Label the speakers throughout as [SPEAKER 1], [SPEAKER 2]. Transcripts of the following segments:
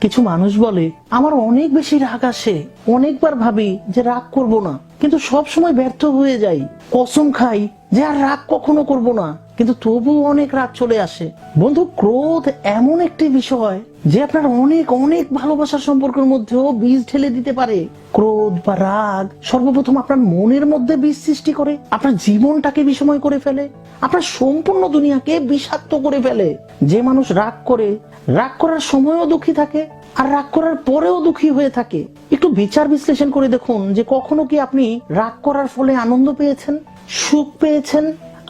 [SPEAKER 1] কিছু মানুষ বলে আমার অনেক বেশি রাগ আসে, অনেকবার ভাবি যে রাগ করব না, কিন্তু সব সময় ব্যর্থ হয়ে যাই। কসম খাই যে আর রাগ কখনো করব না, কিন্তু তবুও অনেক রাগ চলে আসে। বন্ধু, ক্রোধ এমন একটি বিষয় যে আপনার অনেক অনেক ভালোবাসার সম্পর্কের মধ্যেও বীজ ঢেলে দিতে পারে। ক্রোধ বা রাগ সর্বপ্রথম আপনার মনের মধ্যে বীজ সৃষ্টি করে, আপনার জীবনটাকে বিষময় করে ফেলে, আপনার সম্পূর্ণ দুনিয়াকে বিষাক্ত করে ফেলে। যে মানুষ রাগ করে, রাগ করার সময়ও দুঃখী থাকে আর রাগ করার পরেও দুঃখী হয়ে থাকে। একটু বিচার বিশ্লেষণ করে দেখুন যে কখনো কি আপনি রাগ করার ফলে আনন্দ পেয়েছেন, সুখ পেয়েছেন?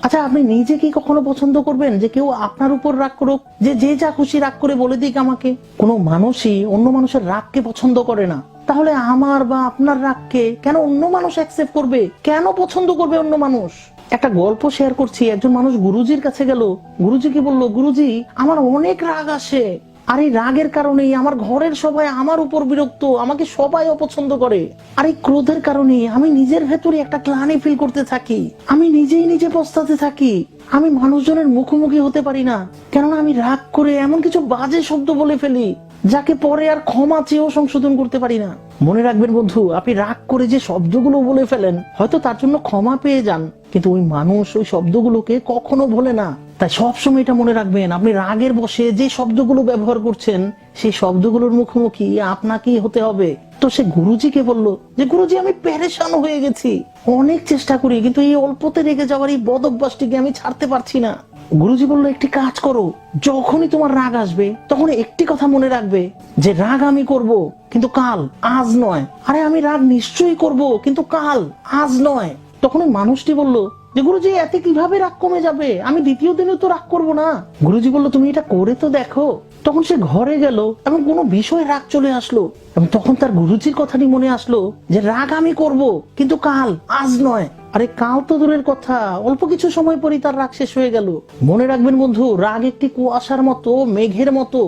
[SPEAKER 1] আচ্ছা, আপনি নিজে কি কখনো পছন্দ করবেন যে কেউ আপনার উপর রাগ করুক, যে যা খুশি রাগ করে বলে দিক আমাকে? কোনো মানুষই অন্য মানুষের রাগকে পছন্দ করে না। তাহলে আমার বা আপনার রাগকে কেন অন্য মানুষ অ্যাকসেপ্ট করবে, কেন পছন্দ করবে অন্য মানুষ? একটা গল্প শেয়ার করছি। একজন মানুষ গুরুজির কাছে গেল, গুরুজিকে বলল, গুরুজি আমার অনেক রাগ আসে, আর এই রাগের কারণেই আমার ঘরের সবাই আমার উপর বিরক্ত, আমাকে সবাই অপছন্দ করে। আর এই ক্রোধের কারণে আমি নিজের ভেতরে একটা গ্লানি ফিল করতে থাকি, আমি নিজেই নিজে পস্তাতে থাকি, আমি মানুষজনের মুখোমুখি হতে পারি না, কেননা আমি রাগ করে এমন কিছু বাজে শব্দ বলে ফেলি যাকে পরে আর ক্ষমা চেয়েও সংশোধন করতে পারি না। মনে রাখবেন বন্ধু, আপনি রাগ করে যে শব্দগুলো বলে ফেলেন হয়তো তার জন্য ক্ষমা পেয়ে যান, কিন্তু ওই মানুষ ওই শব্দগুলোকে কখনো ভোলে না। তাই সবসময় এটা মনে রাখবেন, আপনি রাগের বশে যে শব্দগুলো ব্যবহার করছেন সেই শব্দগুলোর মুখোমুখি আপনাকেই হতে হবে। তো সে গুরুজিকে বলল যে গুরুজি আমি পেরেশান হয়ে গেছি, অনেক চেষ্টা করি কিন্তু এই অল্পতে রেগে যাওয়ার এই বদ অভ্যাসটিকে আমি ছাড়তে পারছি না। গুরুজি বলল, একটি কাজ করো, যখনই তোমার রাগ আসবে তখন একটি কথা মনে রাখবে যে রাগ আমি করব কিন্তু কাল, আজ নয়। আরে আমি রাগ নিশ্চয়ই করব কিন্তু কাল, আজ নয়। তখন ওই মানুষটি বলল যে গুরুজি এতে কিভাবে রাগ কমে যাবে, আমি দ্বিতীয় দিনে তো রাগ করব না। গুরুজি বলল, তুমি এটা করে তো দেখো। তখন সে ঘরে গেল এবং কোনো বিষয়ে রাগ চলে আসলো, এবং তখন তার গুরুজির কথাটি মনে আসলো যে রাগ আমি করব কিন্তু কাল, আজ নয়। আরে কাল তো দূরের কথা, অল্প কিছু সময় পরই তার রাগ শেষ হয়ে গেল। মনে রাখবেন বন্ধু, রাগ একটি কুয়াশার মতো, মেঘের মতো,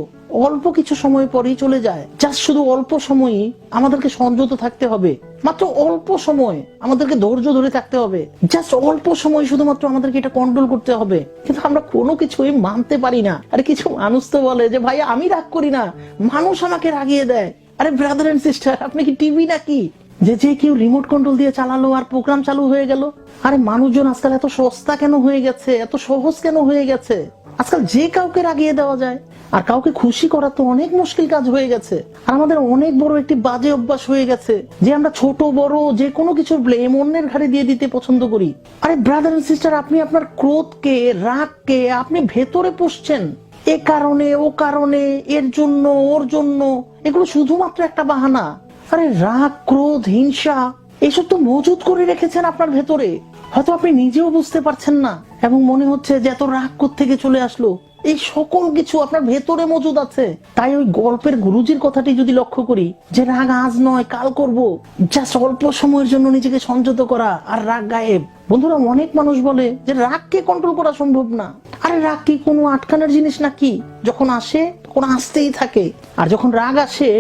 [SPEAKER 1] অল্প কিছু সময় পরেই চলে যায়। জাস্ট শুধু অল্প সময়ই আমাদেরকে সংযত থাকতে হবে, মাত্র অল্প সময় আমাদেরকে ধৈর্য ধরে থাকতে হবে, জাস্ট অল্প সময় শুধুমাত্র আমাদেরকে এটা কন্ট্রোল করতে হবে। কিন্তু আমরা কোনো কিছুই মানতে পারি না। আরে কিছু মানুষ তো বলে যে ভাই আমি রাগ করি না, মানুষ আমাকে রাগিয়ে দেয়। আরে ব্রাদার এন্ড সিস্টার, আপনি কি টিভি নাকি যে কেউ রিমোট কন্ট্রোল দিয়ে চালালো আর প্রোগ্রাম চালু হয়ে গেল? আরে মানুষজন আজকাল এত সস্তা কেন হয়ে গেছে, এত সহজ কেন হয়ে গেছে? আজকাল যে কাউকে রাগিয়ে দেওয়া যায়, আর কাউকে খুশি করা তো অনেক মুশকিল কাজ হয়ে গেছে। আর আমাদের অনেক বড় একটি বাজে অভ্যাস হয়ে গেছে যে আমরা ছোট বড় যে কোনো কিছুর ব্লেম অন্যের ঘাড়ে দিয়ে দিতে পছন্দ করি। আরে ব্রাদার এন্ড সিস্টার, আপনি আপনার ক্রোধকে, রাগকে আপনি ভেতরে পুষছেন, এ কারণে ও কারণে, এর জন্য ওর জন্য, এগুলো শুধুমাত্র একটা বাহানা। আরে রাগ, ক্রোধ, হিংসা এসব তো মজুদ করে রেখেছেন আপনার ভেতরে, হয়তো আপনি নিজেও বুঝতে পারছেন না, এবং মনে হচ্ছে যে এত রাগ কোত্থেকে চলে আসলো। এই সকল কিছু আপনার ভেতরে মজুদ আছে। তাই ওই গল্পের গুরুজির কথাটি যদি লক্ষ্য করি যে রাগ আজ নয় কাল করব, জাস্ট অল্প সময়ের জন্য নিজেকে সংযত করা আর রাগ গায়েব। বন্ধুরা, অনেক মানুষ বলে যে রাগকে কন্ট্রোল করা সম্ভব না। আরে রাগ কি কোনো আটকানোর জিনিস নাকি? যখন আসে তখন আসতেই থাকে, আর যখন রাগ আসে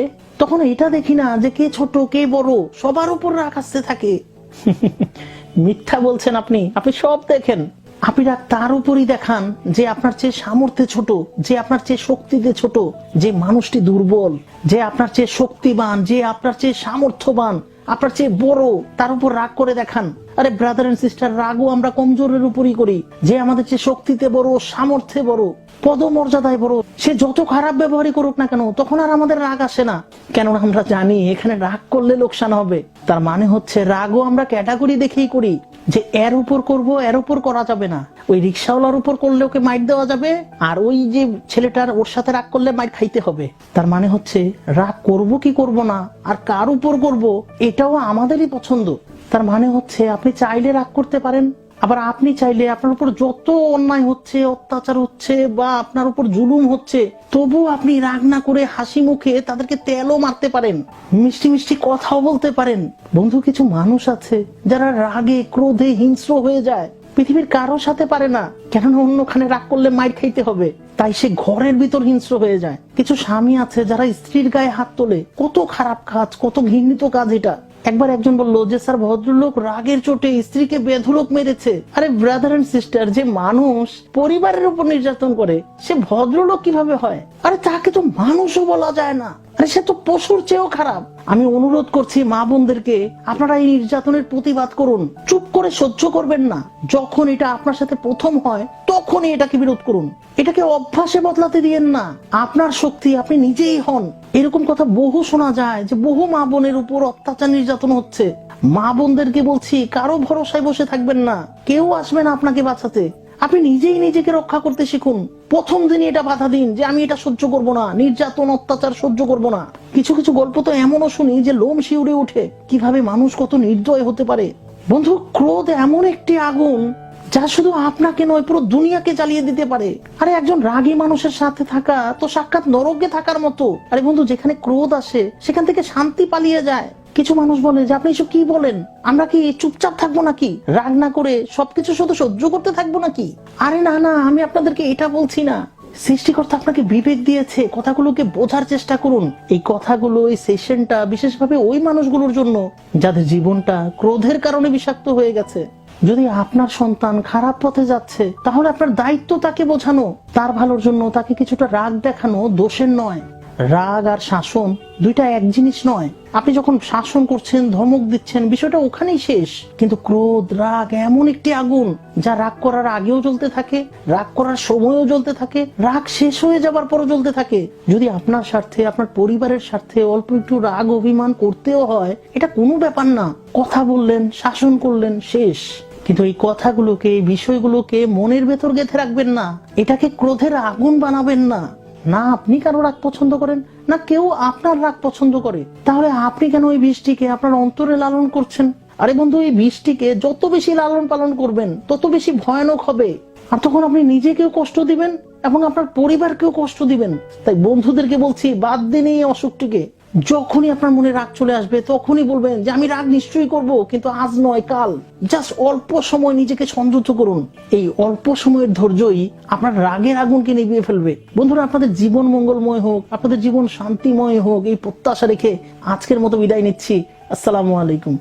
[SPEAKER 1] তখন এটা দেখি না যে কে ছোট কে বড়, সবার উপর রাগ আসতে থাকে। মিথ্যা বলছেন আপনি, আপনি সব দেখেন। আপনি রাগ তার উপরই দেখান যে আপনার চেয়ে সামর্থ্যে ছোট, যে আপনার চেয়ে শক্তিতে ছোট, যে মানুষটি দুর্বল, যে আপনার চেয়ে শক্তিবান, যে আপনার চেয়ে সামর্থ্যবান, আপনার চেয়ে বড়, তার উপর রাগ করে দেখান। আরে ব্রাদার এন্ড সিস্টার, রাগও আমরা কমজোরের উপরই করি। যে আমাদের চেয়ে শক্তিতে বড়, সামর্থ্যে বড়, পদমর্যাদায় বড়, সে যত খারাপ ব্যবহারই করুক না কেন তখন আর আমাদের রাগ আসে না, কেননা আমরা জানি এখানে রাগ করলে লোকসান হবে। তার মানে হচ্ছে রাগও আমরা ক্যাটাগরি দেখেই করি, যে এর উপর করব, এর উপর করা যাবে না। ওই রিক্সাওয়ালার উপর করলে ওকে মাইর দেওয়া যাবে, আর ওই যে ছেলেটার ওর সাথে রাগ করলে মাইর খাইতে হবে। তার মানে হচ্ছে রাগ করব কি করব না আর কার উপর করব এটাও আমাদেরই পছন্দ। তার মানে হচ্ছে আপনি চাইলে রাগ করতে পারেন, আবার আপনি চাইলে আপনার উপর যত অন্যায় হচ্ছে, অত্যাচার হচ্ছে বা আপনার উপর জুলুম হচ্ছে, তবু আপনি রাগ না করে হাসি মুখে তাদেরকে তেলও মারতে পারেন, মিষ্টি মিষ্টি কথাও বলতে পারেন। বন্ধু, কিছু মানুষ আছে যারা রাগে ক্রোধে হিংস্র হয়ে যায়, পৃথিবীর কারোর সাথে পারে না, কেননা অন্যখানে রাগ করলে মাইর খাইতে হবে, তাই সে ঘরের ভিতর হিংস্র হয়ে যায়। কিছু স্বামী আছে যারা স্ত্রীর গায়ে হাত তোলে, কত খারাপ কাজ, কত ঘৃণিত কাজ এটা। একবার একজন বললো যে স্যার, ভদ্রলোক রাগের চোটে স্ত্রীকে বেধড়ক মেরেছে। আরে ব্রাদার এন্ড সিস্টার, যে মানুষ পরিবারের উপর নির্যাতন করে সে ভদ্রলোক কিভাবে হয়? আরে তাকে তো মানুষও বলা যায় না। আরে আরে সে তো পশুর চেয়েও খারাপ। আমি অনুরোধ করছি মা বোনদেরকে, আপনারা এই নির্যাতনের প্রতিবাদ করুন, চুপ করে সহ্য করবেন না। যখন এটা আপনার সাথে প্রথম হয় তখনই এটাকে বিরোধ করুন, এটাকে অভ্যাসে বদলাতে দিয়েন না। আপনার শক্তি আপনি নিজেই হন। এরকম কথা বহু শোনা যায় যে বহু মা বোনের উপর অত্যাচার নির্যাতন হচ্ছে। মা বোনদেরকে বলছি, কারো ভরসায় বসে থাকবেন না, কেউ আসবে না আপনাকে বাঁচাতে। আপনি নিজেই নিজেকে রক্ষা করতে শিখুন। প্রথম দিনই এটা বাধা দিন যে আমি এটা সহ্য করব না, নির্যাতন অত্যাচার সহ্য করব না। কিছু কিছু গল্প তো এমনও শুনি যে লোম শিউরে ওঠে, কিভাবে মানুষ কত নির্দয় হতে পারে। বন্ধু, ক্রোধ এমন একটি আগুন যা শুধু আপনাকে নয় পুরো দুনিয়াকে জ্বালিয়ে দিতে পারে। আরে একজন রাগী মানুষের সাথে থাকা তো সাক্ষাৎ নরকে থাকার মতো। আরে বন্ধু, যেখানে ক্রোধ আসে সেখান থেকে শান্তি পালিয়ে যায়। কিছু মানুষ বলে যে আপনি এসব কি বলেন, আমরা কি চুপচাপ থাকবো নাকি, রাগ না করে সবকিছু শুধু সহ্য করতে থাকবো নাকি? আরে না না, আমি আপনাদেরকে এটা বলছি না। সৃষ্টিকর্তা আপনাকে বিবেক দিয়েছে, কথাগুলোকে বোঝার চেষ্টা করুন। এই কথাগুলো, এই সেশনটা বিশেষভাবে ওই মানুষগুলোর জন্য যাদের জীবনটা ক্রোধের কারণে বিষাক্ত হয়ে গেছে। যদি আপনার সন্তান খারাপ পথে যাচ্ছে তাহলে আপনার দায়িত্ব তাকে বোঝানো, তার ভালোর জন্য তাকে কিছুটা রাগ দেখানো দোষের নয়। রাগ আর শাসন দুইটা এক জিনিস নয়। আপনি যখন শাসন করছেন, ধমক দিচ্ছেন, বিষয়টা ওখানেই শেষ। কিন্তু ক্রোধ, রাগ এমন একটি আগুন যা রাগ করার আগেও জ্বলতে থাকে, রাগ করার সময়ও জ্বলতে থাকে, রাগ শেষ হয়ে যাবার পরও জ্বলতে থাকে। যদি আপনার স্বার্থে, আপনার পরিবারের স্বার্থে অল্প একটু রাগ অভিমান করতেও হয়, এটা কোনো ব্যাপার না। কথা বললেন, শাসন করলেন, শেষ। কিন্তু এই কথাগুলোকে, এই বিষয়গুলোকে মনের ভেতর গেঁথে রাখবেন না, এটাকে ক্রোধের আগুন বানাবেন না। না আপনি কারো রাগ পছন্দ করেন, না কেউ আপনার রাগ পছন্দ করে, তাহলে আপনি কেন ওই বিষটিকে আপনার অন্তরে লালন করছেন? আরে বন্ধু, এই বিষটিকে যত বেশি লালন পালন করবেন তত বেশি ভয়ানক হবে। আর তখন আপনি নিজেকেও কষ্ট দিবেন এবং আপনার পরিবারকেও কষ্ট দিবেন। তাই বন্ধুদেরকে বলছি, বাদ দিন এই অসুখটিকে। যখনই আপনার মনে রাগ চলে আসবে তখনই বলবেন যে আমি রাগ নিশ্চয়ই করব, কিন্তু আজ নয়, কাল। জাস্ট অল্প সময় নিজেকে সংযত করুন। এই অল্প সময়ের ধৈর্যই আপনার রাগের আগুনকে নিভিয়ে ফেলবে। বন্ধুরা, আপনাদের জীবন মঙ্গলময় হোক, আপনাদের জীবন শান্তিময় হোক, এই প্রত্যাশা রেখে আজকের মতো বিদায় নিচ্ছি। আসসালামু আলাইকুম।